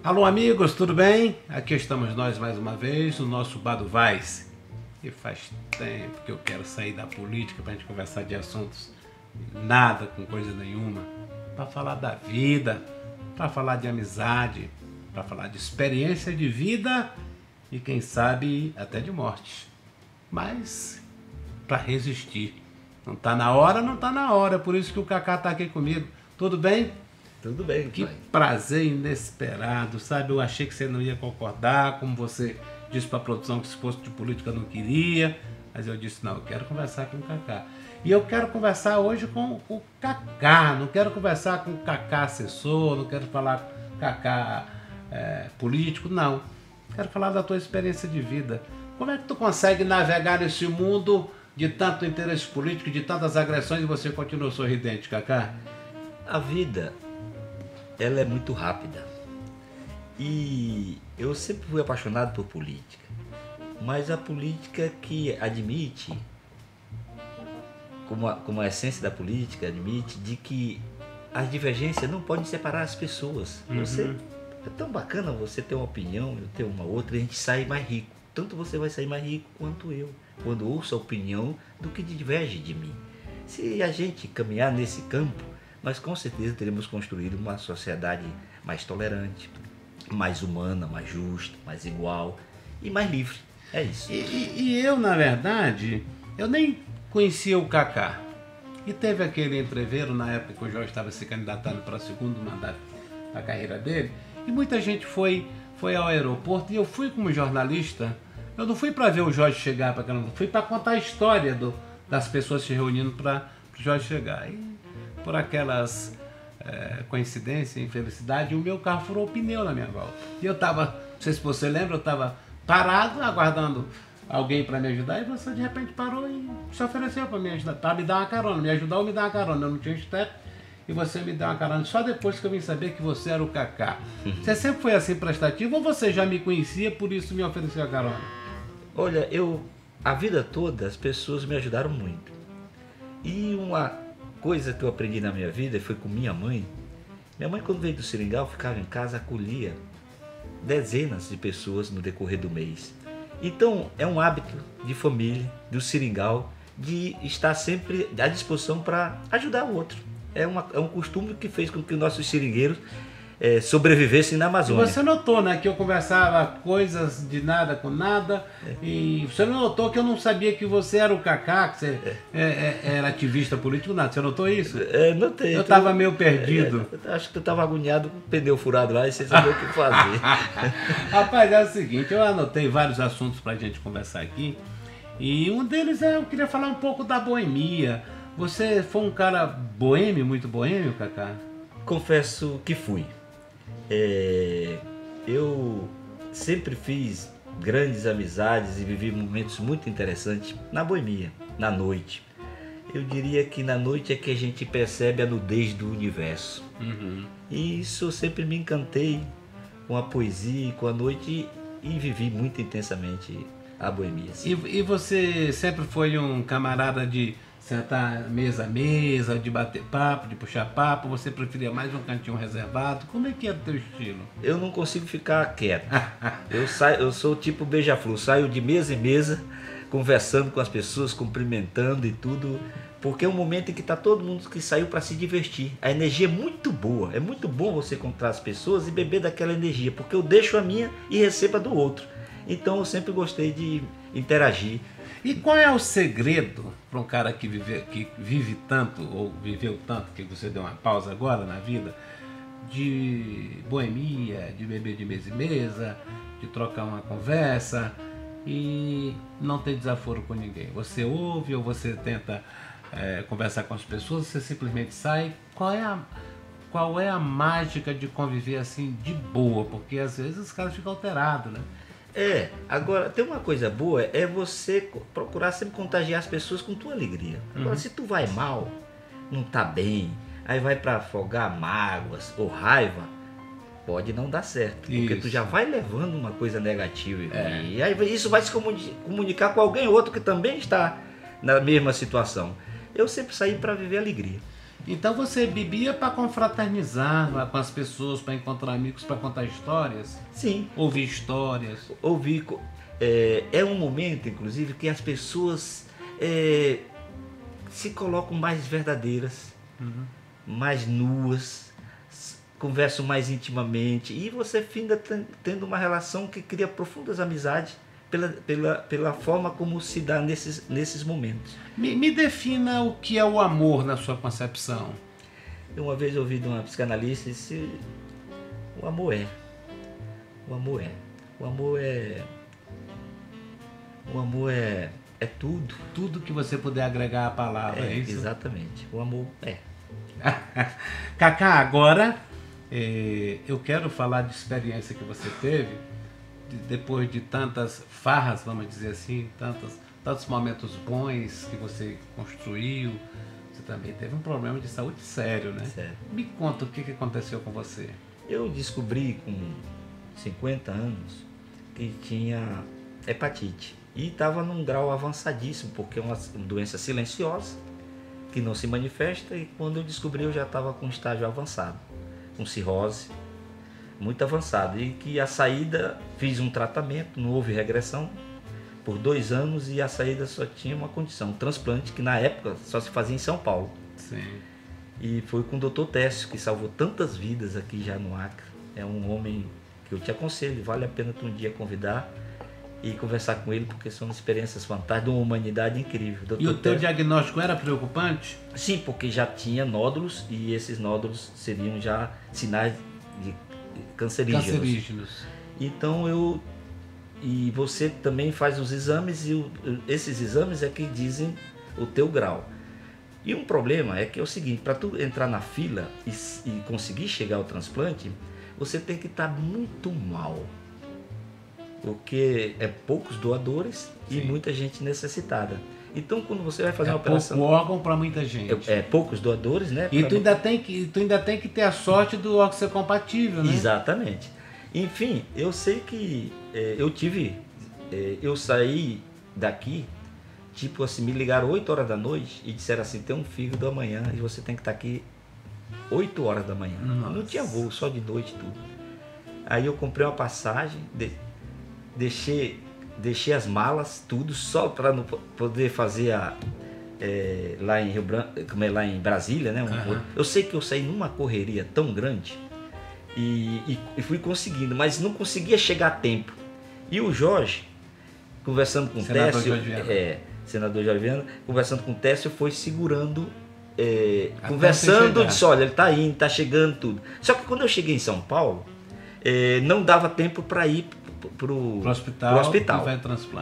Alô, amigos, tudo bem? Aqui estamos nós mais uma vez no nosso Bar do Vaz. E faz tempo que eu quero sair da política para a gente conversar de assuntos nada com coisa nenhuma, para falar da vida, para falar de amizade, para falar de experiência de vida e quem sabe até de morte. Mas para resistir. Não tá na hora, não tá na hora. Por isso que o Cacá tá aqui comigo. Tudo bem? Tudo bem, Que pai. prazer inesperado, sabe? Eu achei que você não ia concordar, como você disse para a produção que se fosse de política não queria, mas eu disse, não, eu quero conversar com o Cacá. E eu quero conversar hoje com o Cacá, não quero conversar com o Cacá assessor, não quero falar com o Cacá político, não. Quero falar da tua experiência de vida. Como é que tu consegue navegar nesse mundo de tanto interesse político, de tantas agressões e você continua sorridente, Cacá? A vida, ela é muito rápida. E eu sempre fui apaixonado por política. Mas a política que admite, como a essência da política, admite de que as divergências não podem separar as pessoas. É tão bacana você ter uma opinião, eu ter uma outra, e a gente sai mais rico. Tanto você vai sair mais rico quanto eu, quando ouço a opinião do que diverge de mim. Se a gente caminhar nesse campo, nós com certeza teremos construído uma sociedade mais tolerante, mais humana, mais justa, mais igual e mais livre. É isso. E eu, na verdade, eu nem conhecia o Cacá. E teve aquele entreveiro na época que o Jorge estava se candidatando para o segundo mandato da carreira dele. E muita gente foi ao aeroporto e eu fui como jornalista. Eu não fui para ver o Jorge chegar para aquela, fui para contar a história das pessoas se reunindo para o Jorge chegar. E por aquelas coincidências, infelicidade, o meu carro furou o pneu na minha volta. E eu estava, não sei se você lembra, eu estava parado, aguardando alguém para me ajudar, e você de repente parou e se ofereceu para me ajudar, para me dar uma carona, me ajudar ou me dar uma carona. Eu não tinha step e você me deu uma carona. Só depois que eu vim saber que você era o Cacá. Você sempre foi assim prestativo ou você já me conhecia, por isso me ofereceu a carona? Olha, a vida toda as pessoas me ajudaram muito. E uma coisa que eu aprendi na minha vida foi com minha mãe. Minha mãe, quando veio do Seringal, ficava em casa, acolhia dezenas de pessoas no decorrer do mês. Então, é um hábito de família, do Seringal, de estar sempre à disposição para ajudar o outro. É um costume que fez com que os nossos seringueiros sobrevivessem na Amazônia. E você notou, né, que eu conversava coisas de nada com nada, e você não notou que eu não sabia que você era o Cacá, que você era ativista político, nada. Você notou isso? Notei. Eu estava meio perdido. Eu acho que tu estava agoniado com o pneu furado lá e você sabia o que fazer. Rapaz, é o seguinte, eu anotei vários assuntos para a gente conversar aqui, e um deles eu queria falar um pouco da boemia. Você foi um cara boêmio, muito boêmio, Cacá? Confesso que fui. Eu sempre fiz grandes amizades e vivi momentos muito interessantes na boemia, na noite. Eu diria que na noite é que a gente percebe a nudez do universo. E isso eu sempre me encantei com a poesia, com a noite e vivi muito intensamente a boemia. E você sempre foi um camarada de sentar mesa a mesa, de bater papo, de puxar papo? Você preferia mais um cantinho reservado? Como é que era o teu estilo? Eu não consigo ficar quieto. Eu sou tipo beija-flor, saio de mesa em mesa, conversando com as pessoas, cumprimentando e tudo, porque é um momento em que está todo mundo que saiu para se divertir. A energia é muito boa, é muito bom você encontrar as pessoas e beber daquela energia, porque eu deixo a minha e recebo a do outro. Então eu sempre gostei de interagir. E qual é o segredo para um cara que vive tanto, ou viveu tanto, que você deu uma pausa agora na vida, de boemia, de beber de mesa em mesa, de trocar uma conversa e não ter desaforo com ninguém? Você ouve ou você tenta conversar com as pessoas, você simplesmente sai? Qual é a mágica de conviver assim de boa? Porque às vezes os caras ficam alterados, né? Agora tem uma coisa boa, é você procurar sempre contagiar as pessoas com tua alegria. Agora, se tu vai mal, não tá bem, aí vai para afogar mágoas ou raiva, pode não dar certo, porque tu já vai levando uma coisa negativa e aí isso vai se comunicar com alguém outro que também está na mesma situação. Eu sempre saí para viver alegria. Então você bebia para confraternizar com as pessoas, para encontrar amigos, para contar histórias? Sim. Ouvir histórias? Ouvir. É um momento, inclusive, que as pessoas se colocam mais verdadeiras, mais nuas, conversam mais intimamente e você finda tendo uma relação que cria profundas amizades pela forma como se dá nesses momentos. Me defina o que é o amor na sua concepção. Uma vez eu ouvi de uma psicanalista disse: o amor é. É tudo. Tudo que você puder agregar à palavra, é isso? Exatamente. O amor é. Cacá, agora eu quero falar de experiência que você teve, depois de tantas farras, vamos dizer assim, tantos momentos bons que você construiu. Você também teve um problema de saúde sério, né? Sério. Me conta o que aconteceu com você. Eu descobri com 50 anos que tinha hepatite. E estava num grau avançadíssimo, porque é uma doença silenciosa, que não se manifesta, e quando eu descobri eu já estava com estágio avançado, com cirrose, muito avançado, e que a saída, fiz um tratamento, não houve regressão, por 2 anos, e a saída só tinha uma condição, um transplante, que na época só se fazia em São Paulo. Sim. E foi com o Dr. Técio, que salvou tantas vidas aqui já no Acre. É um homem que eu te aconselho, vale a pena tu um dia convidar e conversar com ele, porque são experiências fantásticas, de uma humanidade incrível. E o teu diagnóstico era preocupante? Sim, porque já tinha nódulos e esses nódulos seriam já sinais de cancerígenos. Então e você também faz os exames e esses exames é que dizem o teu grau. E um problema é que é o seguinte: para tu entrar na fila e conseguir chegar ao transplante, você tem que estar muito mal. Porque é poucos doadores e muita gente necessitada. Então, quando você vai fazer uma operação... pouco órgão para muita gente. Poucos doadores, né? E tu ainda tem que ter a sorte do órgão ser compatível, né? Exatamente. Enfim, eu sei que eu saí daqui, tipo assim, me ligaram 8 horas da noite e disseram assim: tem um fígado amanhã e você tem que estar aqui 8 horas da manhã. Nossa. Não tinha voo, só de noite tudo. Aí eu comprei uma passagem, deixei as malas, tudo, só para não poder fazer lá em Rio Branco, como é lá em Brasília, né? Eu sei que eu saí numa correria tão grande e fui conseguindo, mas não conseguia chegar a tempo. E o Jorge, conversando com o Técio, senador Jorge Viana, conversando com o Técio, foi segurando, conversando, disse: olha, ele está indo, está chegando, tudo. Só que quando eu cheguei em São Paulo, não dava tempo para ir pro hospital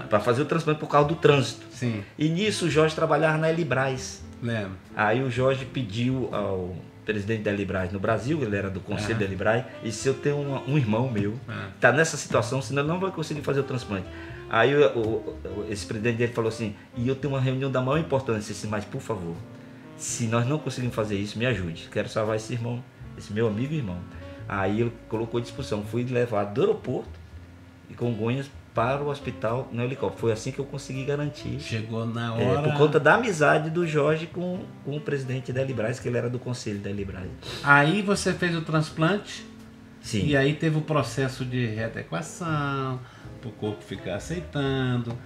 para fazer o transplante por causa do trânsito. Sim. E nisso o Jorge trabalhava na Elibraz. Lembro. Aí o Jorge pediu ao presidente da Elibraz no Brasil, ele era do conselho da Elibraz, e se eu tenho um irmão meu está nessa situação, senão ele não vai conseguir fazer o transplante. Aí esse presidente dele falou assim: e eu tenho uma reunião da maior importância, disse, mas por favor, se nós não conseguirmos fazer isso, me ajude, quero salvar esse irmão, esse meu amigo e irmão. Aí ele colocou à disposição, fui levado do aeroporto e Congonhas para o hospital no helicóptero. Foi assim que eu consegui garantir. Chegou na hora. Por conta da amizade do Jorge com o presidente da Elibraz, que ele era do conselho da Elibraz. Aí você fez o transplante. Sim. E aí teve o processo de readequação, para o corpo ficar aceitando.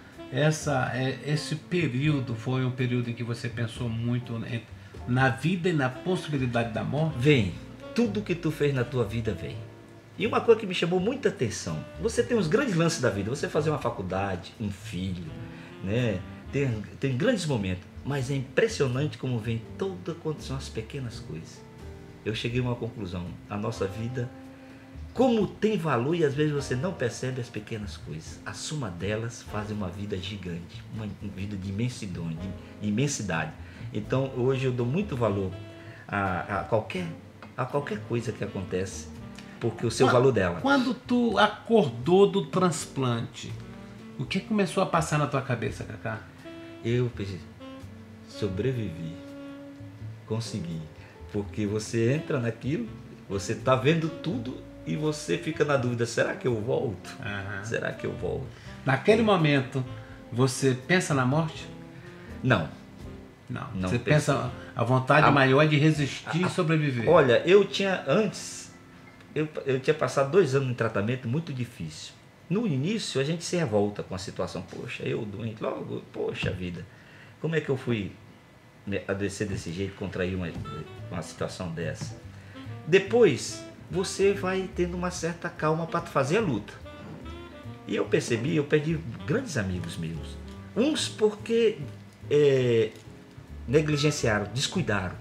Esse período foi um período em que você pensou muito na vida e na possibilidade da morte? Vem. Tudo que tu fez na tua vida vem. E uma coisa que me chamou muita atenção: você tem os grandes lances da vida, você fazer uma faculdade, um filho, né? Tem grandes momentos, mas é impressionante como vem quando são as pequenas coisas. Eu cheguei a uma conclusão: a nossa vida, como tem valor, e às vezes você não percebe as pequenas coisas. A soma delas faz uma vida gigante, uma vida de imensidade. Então hoje eu dou muito valor a qualquer coisa que acontece, porque o seu valor dela. Quando tu acordou do transplante, o que começou a passar na tua cabeça, Cacá? Eu sobrevivi, consegui, porque você entra naquilo, você tá vendo tudo e você fica na dúvida: será que eu volto? Será que eu volto? Naquele momento, você pensa na morte? Não. Não. Você pensa, a vontade maior é de resistir e sobreviver. Olha, eu tinha antes, eu tinha passado 2 anos em tratamento muito difícil. No início a gente se revolta com a situação. Poxa, eu doente, logo, poxa vida, como é que eu fui adoecer desse jeito, contrair uma situação dessa? Depois você vai tendo uma certa calma para fazer a luta. E eu percebi, eu perdi grandes amigos meus. Uns porque negligenciaram, descuidaram.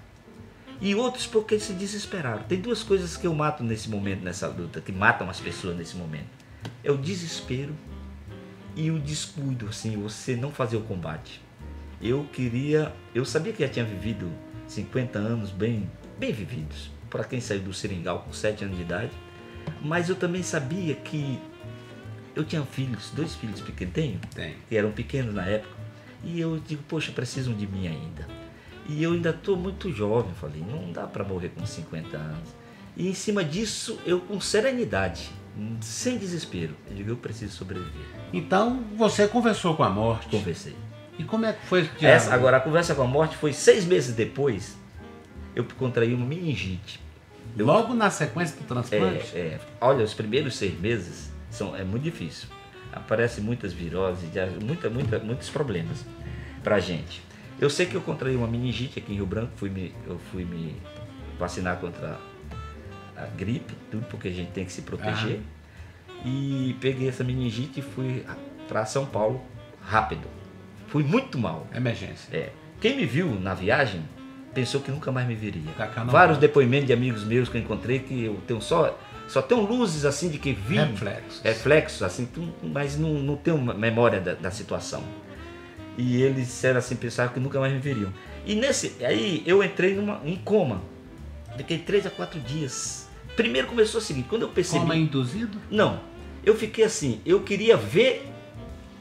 E outros porque se desesperaram. Tem 2 coisas que eu mato nesse momento, nessa luta, que matam as pessoas nesse momento. É o desespero e o descuido, assim, você não fazer o combate. Eu sabia que já tinha vivido 50 anos bem vividos, para quem saiu do Seringal com 7 anos de idade, mas eu também sabia que eu tinha filhos, 2 filhos pequenos, que eram pequenos na época, e eu digo, poxa, precisam de mim ainda. E eu ainda estou muito jovem, falei, não dá para morrer com 50 anos. E em cima disso, eu com serenidade, sem desespero, eu digo, eu preciso sobreviver. Então, você conversou com a morte? Conversei. E como é que foi? Agora, a conversa com a morte foi 6 meses depois, eu contraí uma meningite. Logo na sequência do transplante? Olha, os primeiros 6 meses é muito difícil. Aparecem muitas viroses, muitos problemas pra gente. Eu sei que eu contraí uma meningite aqui em Rio Branco, eu fui me vacinar contra a gripe, tudo porque a gente tem que se proteger. E peguei essa meningite e fui para São Paulo rápido. Fui muito mal. Emergência. Quem me viu na viagem pensou que nunca mais me viria. Vários depoimentos de amigos meus que eu encontrei que eu tenho só tenho luzes assim de que vi. Reflexos assim, mas não tenho memória da situação. E eles disseram assim, pensaram que nunca mais me veriam. E aí eu entrei em coma. Fiquei 3 a 4 dias. Primeiro começou o seguinte, quando eu percebi... Coma induzido? Não. Eu fiquei assim, eu queria ver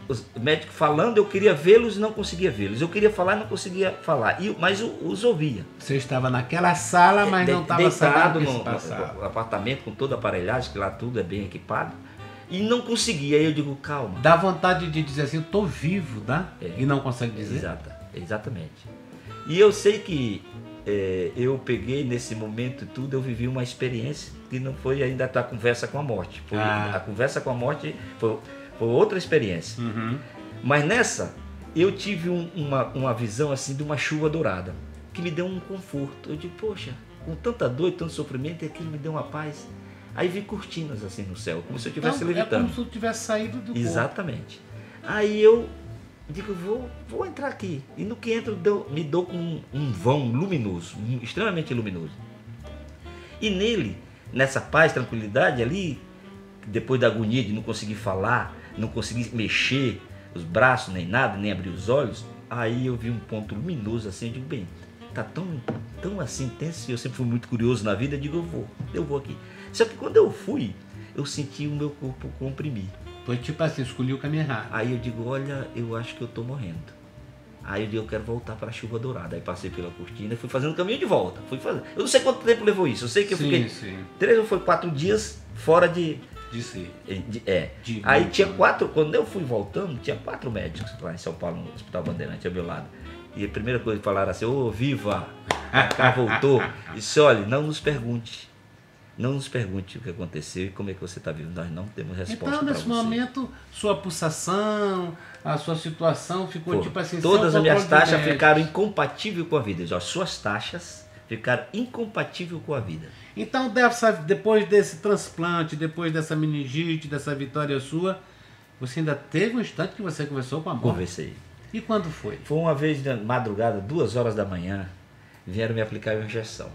os médicos falando, eu queria vê-los e não conseguia vê-los. Eu queria falar e não conseguia falar, mas os ouvia. Você estava naquela sala, mas não estava deitado no apartamento com toda a aparelhagem, que lá tudo é bem equipado. E não conseguia, aí eu digo, calma. Dá vontade de dizer assim, eu estou vivo, tá? E não consegue dizer? Exatamente. E eu sei que eu peguei nesse momento tudo, eu vivi uma experiência que não foi ainda a conversa com a morte. A conversa com a morte foi outra experiência. Uhum. Mas nessa, eu tive uma visão assim de uma chuva dourada, que me deu um conforto. Eu digo, poxa, com tanta dor e tanto sofrimento, aquilo me deu uma paz. Aí vi cortinas assim no céu, como se eu estivesse levitando. É como se eu tivesse saído do corpo. Exatamente. Aí eu digo, vou entrar aqui. E no que entro, me dou com um vão luminoso, extremamente luminoso. E nele, nessa paz, tranquilidade ali, depois da agonia de não conseguir falar, não conseguir mexer os braços, nem nada, nem abrir os olhos, aí eu vi um ponto luminoso assim, eu digo, bem, tá tão assim intenso, e eu sempre fui muito curioso na vida, eu digo, eu vou aqui. Só que quando eu fui, eu senti o meu corpo comprimir. Foi tipo assim, escolhi o caminho errado. Aí eu digo, olha, eu acho que eu tô morrendo. Aí eu digo, eu quero voltar para a chuva dourada. Aí passei pela cortina e fui fazendo o caminho de volta. Eu não sei quanto tempo levou isso. Eu sei que eu fiquei 3 ou 4 dias fora de si. Aí tinha 4, quando eu fui voltando, tinha 4 médicos lá em São Paulo, no Hospital Bandeirante, ao meu lado. E a primeira coisa que falaram assim, viva, cá voltou. E disse, olha, não nos pergunte o que aconteceu e como é que você está vivo. Nós não temos resposta para você. Então, nesse momento, sua pulsação, a sua situação ficou tipo assim... Todas as minhas taxas ficaram incompatíveis com a vida. As suas taxas ficaram incompatíveis com a vida. Então, depois desse transplante, depois dessa meningite, dessa vitória sua, você ainda teve um instante que você conversou com a morte? Conversei. E quando foi? Foi uma vez na madrugada, 2 horas da manhã, vieram me aplicar uma injeção.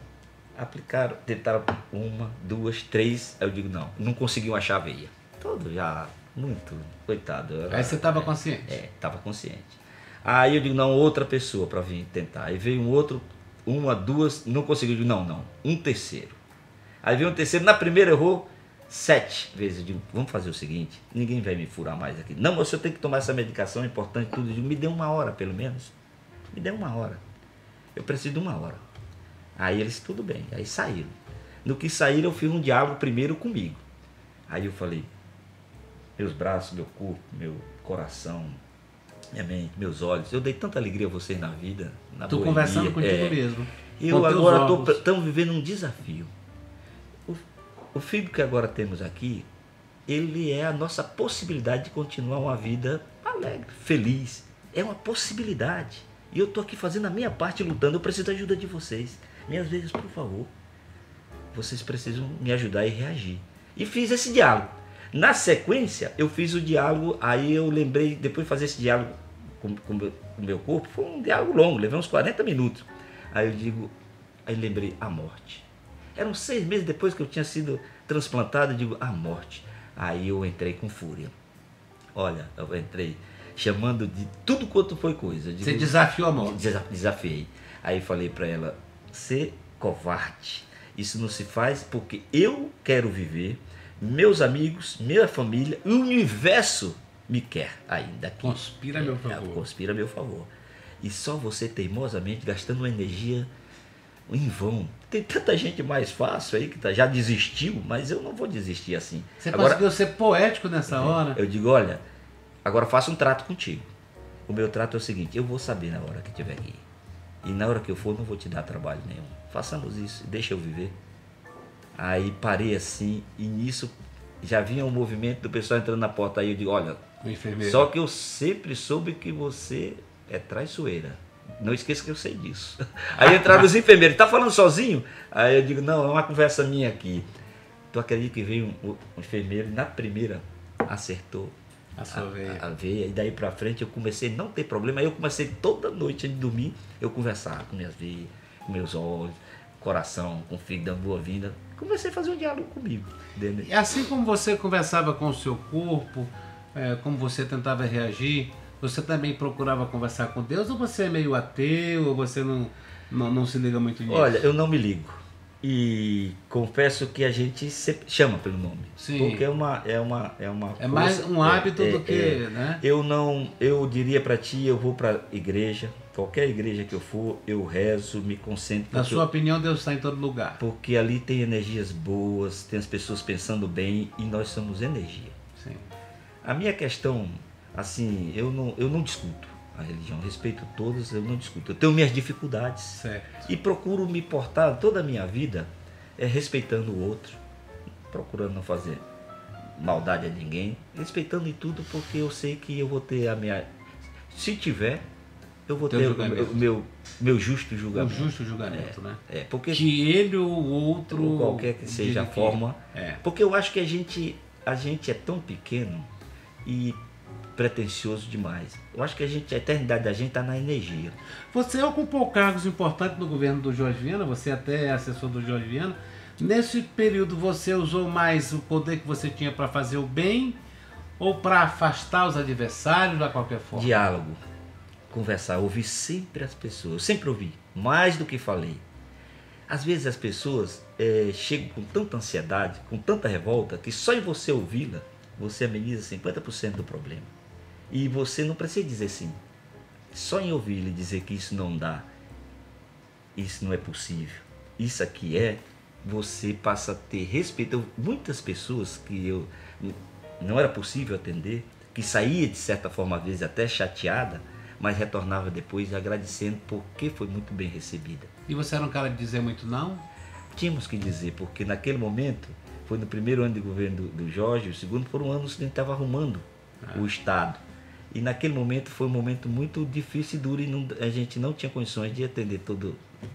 Aplicaram, tentaram 1, 2, 3, aí eu digo não conseguiam achar a veia. Todo já, muito, coitado. Aí você estava consciente? Estava consciente. Aí eu digo, não, outra pessoa para vir tentar. Aí veio um outro, 1, 2, não conseguiu, eu digo, não, um terceiro. Aí veio um terceiro, na primeira errou 7 vezes. Eu digo, vamos fazer o seguinte, ninguém vai me furar mais aqui. Não, mas eu tenho que tomar essa medicação, é importante tudo. Eu digo, me dê 1 hora pelo menos. Me dê 1 hora. Eu preciso de 1 hora. Aí eles, tudo bem, aí saíram. No que saíram, eu fiz um diálogo primeiro comigo. Aí eu falei, meus braços, meu corpo, meu coração, minha mente, meus olhos. Eu dei tanta alegria a vocês na vida, na Tô boemia. conversando contigo mesmo. Eu com teus agora órgãos. estamos vivendo um desafio. O filho que agora temos aqui, ele é a nossa possibilidade de continuar uma vida alegre, feliz. É uma possibilidade. E eu estou aqui fazendo a minha parte, lutando. Eu preciso da ajuda de vocês. Minhas vezes, por favor. Vocês precisam me ajudar e reagir. E fiz esse diálogo. Na sequência, eu fiz o diálogo, aí eu lembrei, depois de fazer esse diálogo com o meu corpo, foi um diálogo longo, levei uns 40 minutos. Aí lembrei, a morte. Eram 6 meses depois que eu tinha sido transplantado, eu digo, a morte. Aí eu entrei com fúria. Olha, eu entrei chamando de tudo quanto foi coisa. Você desafiou a morte. Desafiei. Aí falei para ela, ser covarde. Isso não se faz porque eu quero viver, meus amigos, minha família, e o universo me quer ainda aqui. Conspira a meu favor. Conspira a meu favor. E só você teimosamente gastando uma energia em vão. Tem tanta gente mais fácil aí que já desistiu, mas eu não vou desistir assim. Você agora, conseguiu ser poético nessa hora. Eu digo, olha, agora faça um trato contigo. O meu trato é o seguinte, eu vou saber na hora que estiver aqui. E na hora que eu for, não vou te dar trabalho nenhum. Façamos isso, deixa eu viver. Aí parei assim, e nisso já vinha um movimento do pessoal entrando na porta. Aí eu digo, olha, só que eu sempre soube que você é traiçoeira. Não esqueça que eu sei disso. Aí entraram os enfermeiros, tá falando sozinho? Aí eu digo, não, é uma conversa minha aqui. Tu acredita que veio um enfermeiro, na primeira acertou a veia, e daí pra frente eu comecei a não ter problema. Aí eu comecei toda noite antes de dormir, eu conversar com minhas veias, com meus olhos, coração, com o fígado, boa-vinda. Comecei a fazer um diálogo comigo. E assim como você conversava com o seu corpo, como você tentava reagir, você também procurava conversar com Deus, ou você é meio ateu, ou você não se liga muito nisso? Olha, eu não me ligo. E confesso que a gente sempre chama pelo nome. Sim. Porque é uma é mais um hábito do que, né? Eu diria para ti, eu vou para igreja, qualquer igreja que eu for, eu rezo, me concentro. Na sua opinião, Deus está em todo lugar. Porque ali tem energias boas, tem as pessoas pensando bem e nós somos energia. Sim. A minha questão, assim, eu não discuto a religião, respeito todas, eu não discuto. Eu tenho minhas dificuldades. Certo. E procuro me portar toda a minha vida respeitando o outro, procurando não fazer maldade a ninguém, respeitando em tudo, porque eu sei que eu vou ter a minha... Se tiver, eu vou ter o meu justo julgamento. O justo julgamento, né? Porque que ele ou o outro... Ou qualquer que seja a forma. Porque eu acho que a gente é tão pequeno e pretensioso demais. Eu acho que a eternidade da gente está na energia. Você ocupou cargos importantes no governo do Jorge Viana, você até é assessor do Jorge Viana. Nesse período você usou mais o poder que você tinha para fazer o bem ou para afastar os adversários de qualquer forma? Diálogo, conversar, ouvir sempre as pessoas. Eu sempre ouvi, mais do que falei. Às vezes as pessoas chegam com tanta ansiedade, com tanta revolta, que só em você ouvi-la, você ameniza 50% do problema. E você não precisa dizer sim. Só em ouvir ele dizer que isso não dá, isso não é possível, isso aqui você passa a ter respeito. Muitas pessoas que não era possível atender, que saía de certa forma às vezes até chateada, mas retornava depois agradecendo porque foi muito bem recebida. E você era um cara de dizer muito não? Tínhamos que dizer, porque naquele momento, foi no primeiro ano de governo do Jorge, o segundo foram anos que a gente estava arrumando o Estado. E naquele momento foi um momento muito difícil e duro e a gente não tinha condições de atender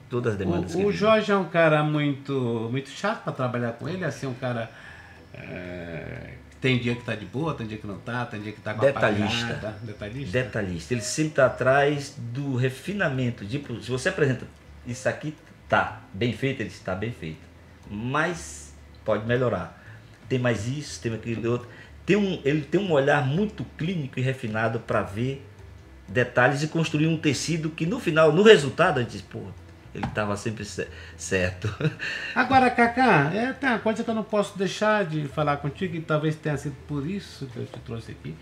todas as demandas. O Jorge é um cara muito chato para trabalhar com ele, assim, um cara tem dia que está de boa, tem dia que não está, tem dia que está com detalhista. Detalhista. Ele sempre está atrás do refinamento. Tipo, se você apresenta isso aqui, tá bem feito, ele está bem feito. Mas pode melhorar. Tem mais isso, tem aquilo outro. Ele tem um olhar muito clínico e refinado para ver detalhes e construir um tecido que no final, no resultado, a gente diz, pô, ele estava sempre certo. Agora, Cacá, tem uma coisa que eu não posso deixar de falar contigo, e talvez tenha sido por isso que eu te trouxe aqui,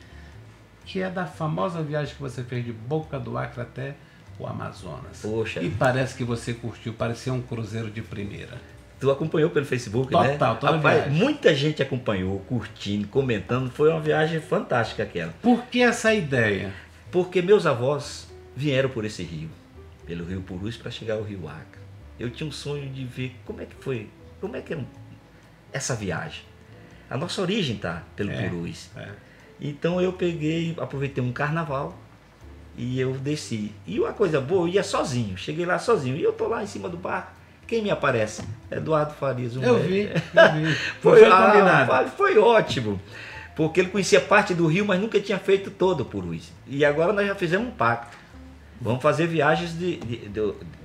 que é da famosa viagem que você fez de Boca do Acre até o Amazonas. Poxa. E parece que você curtiu, parecia um cruzeiro de primeira. Tu acompanhou pelo Facebook, total, né? Total, rapaz, muita gente acompanhou, curtindo, comentando. Foi uma viagem fantástica aquela. Por que essa ideia? Porque meus avós vieram por esse rio, pelo rio Purus, para chegar ao rio Acre. Eu tinha um sonho de ver como é que foi, como é que era essa viagem. A nossa origem está pelo Purus. Então eu peguei, aproveitei um carnaval e eu desci. E uma coisa boa, eu ia sozinho, cheguei lá sozinho. E eu tô lá em cima do barco. Quem me aparece? Eduardo Farias. Eu vi. Foi combinado. Foi ótimo. Porque ele conhecia parte do rio, mas nunca tinha feito todo o Purus. E agora nós já fizemos um pacto. Vamos fazer viagens de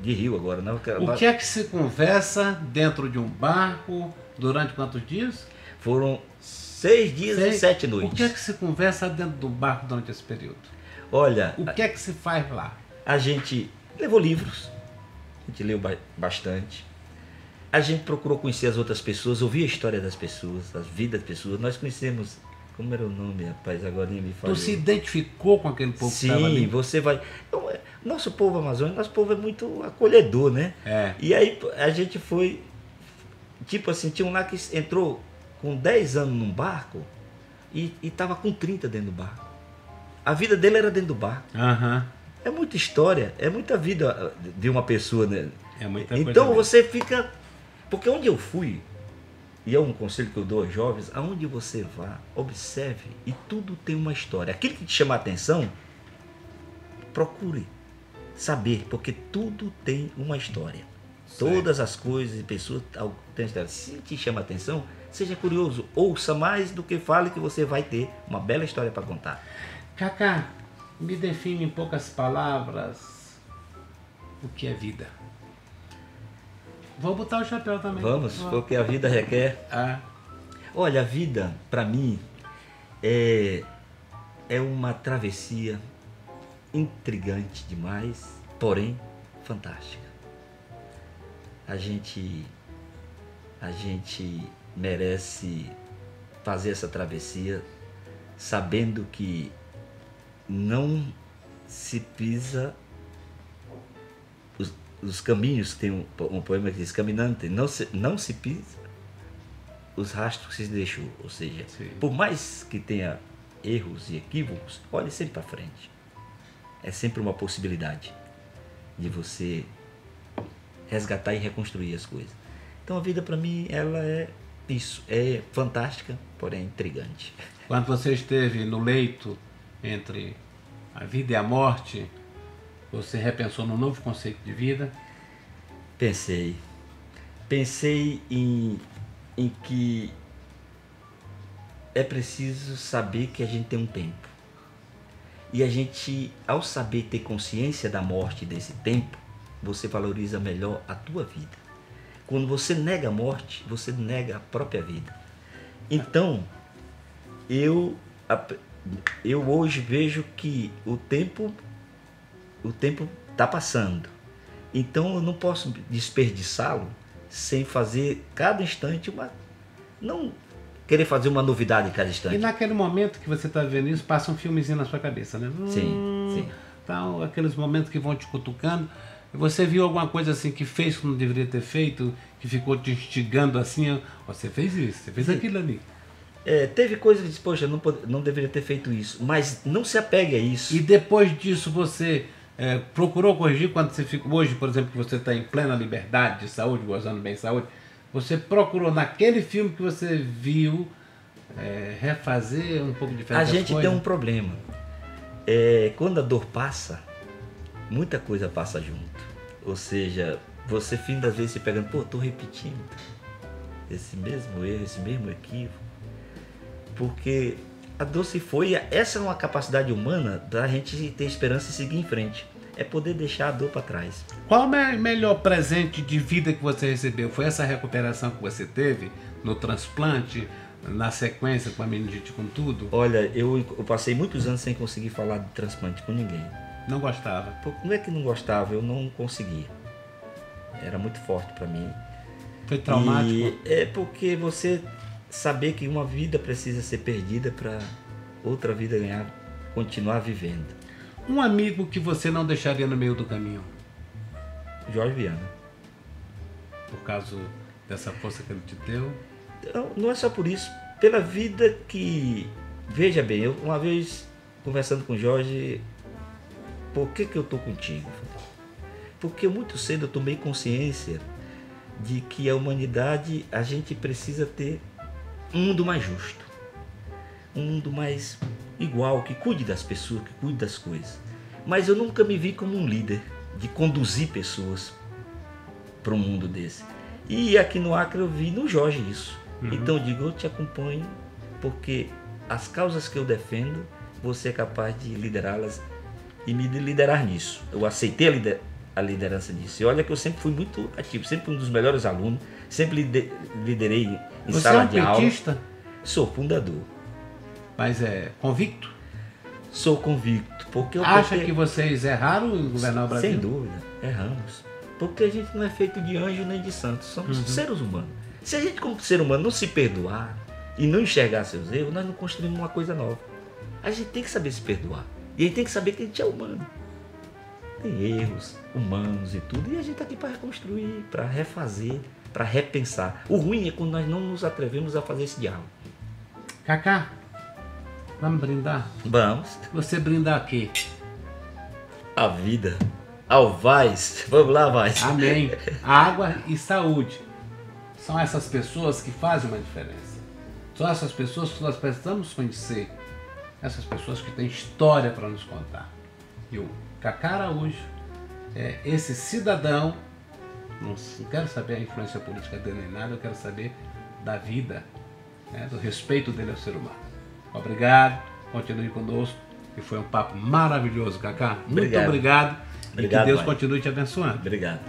rio agora. Né? O que é que se conversa dentro de um barco durante quantos dias? Foram 6 dias e 7 noites. O que é que se conversa dentro do barco durante esse período? Olha... O que é que se faz lá? A gente levou livros. A gente leu bastante. A gente procurou conhecer as outras pessoas, ouvir a história das pessoas, as vidas das pessoas. Nós conhecemos... Como era o nome, rapaz? Agora nem me falou. Tu se identificou com aquele povo que estava ali? Sim, você vai... Nosso povo amazônico, nosso povo é muito acolhedor, né? E aí a gente foi... Tipo assim, tinha um lá que entrou com 10 anos num barco e estava com 30 dentro do barco. A vida dele era dentro do barco. É muita história, é muita vida de uma pessoa, né? É muita então coisa você fica... Porque onde eu fui... E é um conselho que eu dou aos jovens, aonde você vá, observe, e tudo tem uma história. Aquilo que te chama a atenção, procure saber, porque tudo tem uma história. Todas as coisas e pessoas têm história. Se te chama a atenção, seja curioso, ouça mais do que fale, que você vai ter uma bela história para contar. Cacá, me define em poucas palavras o que é vida. Vou botar o chapéu também. Vamos, porque a vida requer. Olha, a vida, para mim, é uma travessia intrigante demais, porém fantástica. A gente merece fazer essa travessia sabendo que não se pisa os caminhos. Tem um poema que diz: caminante, não se pisa os rastros que se deixou. Ou seja, por mais que tenha erros e equívocos, olhe sempre para frente. É sempre uma possibilidade de você resgatar e reconstruir as coisas. Então a vida, para mim, ela é isso, é fantástica, porém intrigante. Quando você esteve no leito entre a vida e a morte, você repensou num novo conceito de vida? Pensei em que é preciso saber que a gente tem um tempo. E a gente, ao saber ter consciência da morte desse tempo, você valoriza melhor a tua vida. Quando você nega a morte, você nega a própria vida. Então, eu hoje vejo que o tempo está passando. Então eu não posso desperdiçá-lo sem fazer cada instante não querer fazer uma novidade em cada instante. E naquele momento que você está vendo isso, passa um filmezinho na sua cabeça, né? Sim. Então, aqueles momentos que vão te cutucando. Você viu alguma coisa assim que fez que não deveria ter feito, que ficou te instigando assim? Você fez isso, você fez aquilo ali. Teve coisa que disse: poxa, não deveria ter feito isso. Mas não se apegue a isso. E depois disso você procurou corrigir quando você fica... Hoje, por exemplo, que você está em plena liberdade de saúde, gozando bem de saúde, você procurou naquele filme que você viu refazer um pouco diferente? A gente tem um problema. Quando a dor passa, muita coisa passa junto. Ou seja, você fim das vezes se pegando: pô, estou repetindo esse mesmo erro, esse mesmo equívoco. Porque a dor se foi. Essa é uma capacidade humana da gente ter esperança e seguir em frente. É poder deixar a dor para trás. Qual o melhor presente de vida que você recebeu? Foi essa recuperação que você teve no transplante, na sequência com a meningite, com tudo? Olha, eu passei muitos anos sem conseguir falar de transplante com ninguém. Não gostava? Não é que não gostava, eu não conseguia. Era muito forte para mim. Foi traumático? E é porque você saber que uma vida precisa ser perdida para outra vida ganhar, continuar vivendo. Um amigo que você não deixaria no meio do caminho? Jorge Viana. Por causa dessa força que ele te deu? Não é só por isso. Pela vida que... Veja bem, eu uma vez conversando com o Jorge, por que eu estou contigo? Porque muito cedo eu tomei consciência de que a humanidade, a gente precisa ter um mundo mais justo, um mundo mais igual, que cuide das pessoas, que cuide das coisas. Mas eu nunca me vi como um líder de conduzir pessoas para um mundo desse. E aqui no Acre eu vi no Jorge isso. Então eu digo, eu te acompanho porque as causas que eu defendo, você é capaz de liderá-las e me liderar nisso. Eu aceitei a liderança disso. E olha que eu sempre fui muito ativo, sempre um dos melhores alunos, sempre liderei em sala de aula. Você é um petista? Sou fundador. Mas é convicto? Sou convicto. Porque eu acha que vocês erraram em governar o Brasil? Sem dúvida, erramos. Porque a gente não é feito de anjo nem de santo, somos seres humanos. Se a gente como ser humano não se perdoar e não enxergar seus erros, nós não construímos uma coisa nova. A gente tem que saber se perdoar. E a gente tem que saber que a gente é humano. Tem erros humanos e tudo. E a gente está aqui para reconstruir, para refazer, para repensar. O ruim é quando nós não nos atrevemos a fazer esse diálogo. Cacá, vamos brindar? Vamos. Você brindar aqui? A vida. Ao Vaz. Vamos lá, Vaz. Amém. Água e saúde. São essas pessoas que fazem uma diferença. São essas pessoas que nós precisamos conhecer. Essas pessoas que têm história para nos contar. E o Cacá Araújo é esse cidadão. Não quero saber a influência política dele nem nada, eu quero saber da vida, né, do respeito dele ao ser humano. Obrigado, continue conosco. E foi um papo maravilhoso, Cacá. Muito obrigado. E que Deus continue te abençoando. Obrigado.